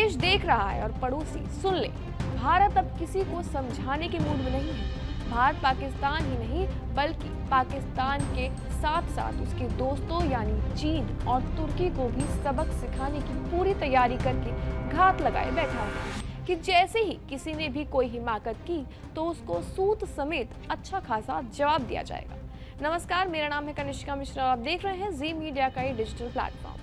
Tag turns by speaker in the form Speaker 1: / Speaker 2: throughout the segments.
Speaker 1: देश देख रहा है और पड़ोसी सुन ले। भारत अब किसी को समझाने के मूड में नहीं है। भारत पाकिस्तान ही नहीं बल्कि पाकिस्तान के साथ साथ उसके दोस्तों यानी चीन और तुर्की को भी सबक सिखाने की पूरी तैयारी करके घात लगाए बैठा है कि जैसे ही किसी ने भी कोई हिमाकत की तो उसको सूत समेत अच्छा खासा जवाब दिया जाएगा। नमस्कार, मेरा नाम है कनिष्का मिश्रा और आप देख रहे हैं जी मीडिया का ये डिजिटल प्लेटफॉर्म।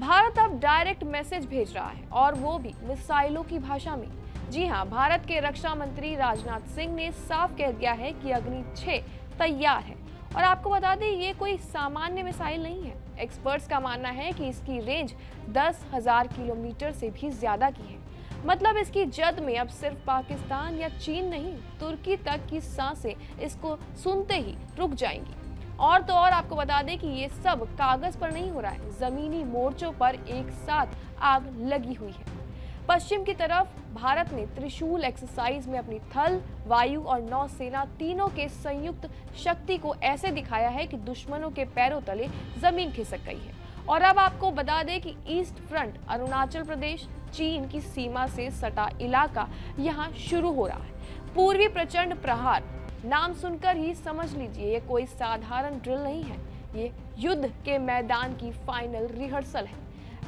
Speaker 1: भारत अब डायरेक्ट मैसेज भेज रहा है और वो भी मिसाइलों की भाषा में। जी हां, भारत के रक्षा मंत्री राजनाथ सिंह ने साफ कह दिया है कि अग्नि 6 तैयार है। और आपको बता दें, ये कोई सामान्य मिसाइल नहीं है। एक्सपर्ट्स का मानना है कि इसकी रेंज 10,000 किलोमीटर से भी ज्यादा की है। मतलब इसकी जद में अब सिर्फ पाकिस्तान या चीन नहीं, तुर्की तक की सांसें इसको सुनते ही रुक जाएंगी। और तो और आपको बता दें कि ये सब कागज पर नहीं हो रहा है, जमीनी मोर्चों पर एक साथ आग लगी हुई है। पश्चिम की तरफ भारत ने त्रिशूल एक्सरसाइज में अपनी थल, वायु और नौसेना तीनों के संयुक्त शक्ति को ऐसे दिखाया है कि दुश्मनों के पैरों तले जमीन खिसक गई है। और अब आपको बता दें कि ईस्ट फ्रंट अरुणाचल प्रदेश, चीन की सीमा से सटा इलाका यहाँ शुरू हो रहा है। पूर्वी प्रचंड प्रहार नाम सुनकर ही समझ लीजिए ये कोई साधारण ड्रिल नहीं है, ये युद्ध के मैदान की फाइनल रिहर्सल है।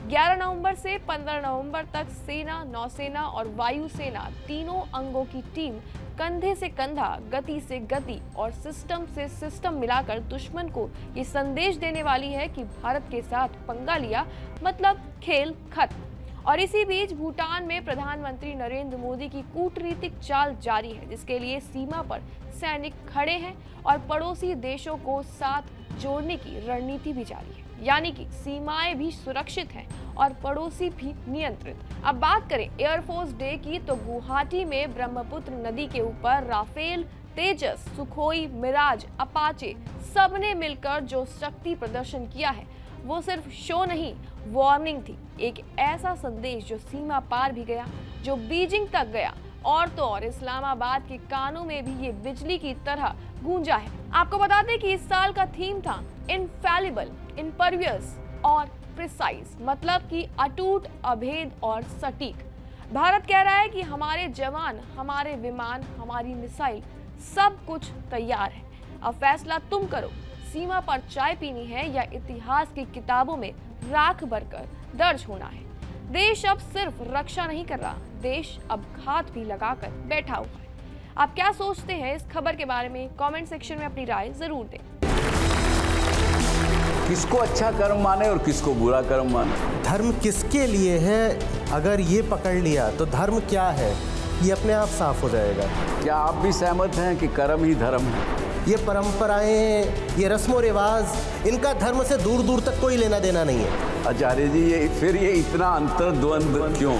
Speaker 1: 11 नवंबर से 15 नवंबर तक सेना, नौसेना और वायुसेना तीनों अंगों की टीम कंधे से कंधा, गति से गति और सिस्टम से सिस्टम मिलाकर दुश्मन को ये संदेश देने वाली है कि भारत के साथ पंगा लिया मतलब खेल खत्म। और इसी बीच भूटान में प्रधानमंत्री नरेंद्र मोदी की कूटनीतिक चाल जारी है, जिसके लिए सीमा पर सैनिक खड़े हैं और पड़ोसी देशों को साथ जोड़ने की रणनीति भी जारी है। यानी कि सीमाएं भी सुरक्षित हैं और पड़ोसी भी नियंत्रित। अब बात करें एयरफोर्स डे की तो गुवाहाटी में ब्रह्मपुत्र नदी के ऊपर राफेल, तेजस, सुखोई, मिराज, अपाचे सबने मिलकर जो शक्ति प्रदर्शन किया है वो सिर्फ शो नहीं, वार्निंग थी। एक ऐसा संदेश जो सीमा पार भी गया, जो बीजिंग तक गया और तो और इस्लामाबाद के कानों में भी ये बिजली की तरह गूंजा है। आपको बता दें कि इस साल का थीम था इनफैलिबल, इम्परवियस और प्रिसाइज, मतलब कि अटूट, अभेद और सटीक। भारत कह रहा है कि हमारे जवान, हमारे विमान, हमारी मिसाइल सब कुछ तैयार है। अब फैसला तुम करो, सीमा पर चाय पीनी है या इतिहास की किताबों में राख भरकर दर्ज होना है। देश अब सिर्फ रक्षा नहीं कर रहा, देश अब घात भी लगाकर बैठा हुआ है। आप क्या सोचते हैं इस खबर के बारे में? कमेंट सेक्शन में अपनी राय जरूर दें।
Speaker 2: किसको अच्छा कर्म माने और किसको बुरा कर्म माने?
Speaker 3: धर्म किसके लिए है, अगर ये पकड़ लिया तो धर्म क्या है ये अपने आप साफ हो जाएगा।
Speaker 2: क्या आप भी सहमत हैं कि कर्म ही धर्म है?
Speaker 3: ये परंपराएं, ये रस्मों रिवाज, इनका धर्म से दूर दूर तक कोई लेना देना नहीं है।
Speaker 2: आचार्य जी, ये इतना अंतर्द्वंद क्यों?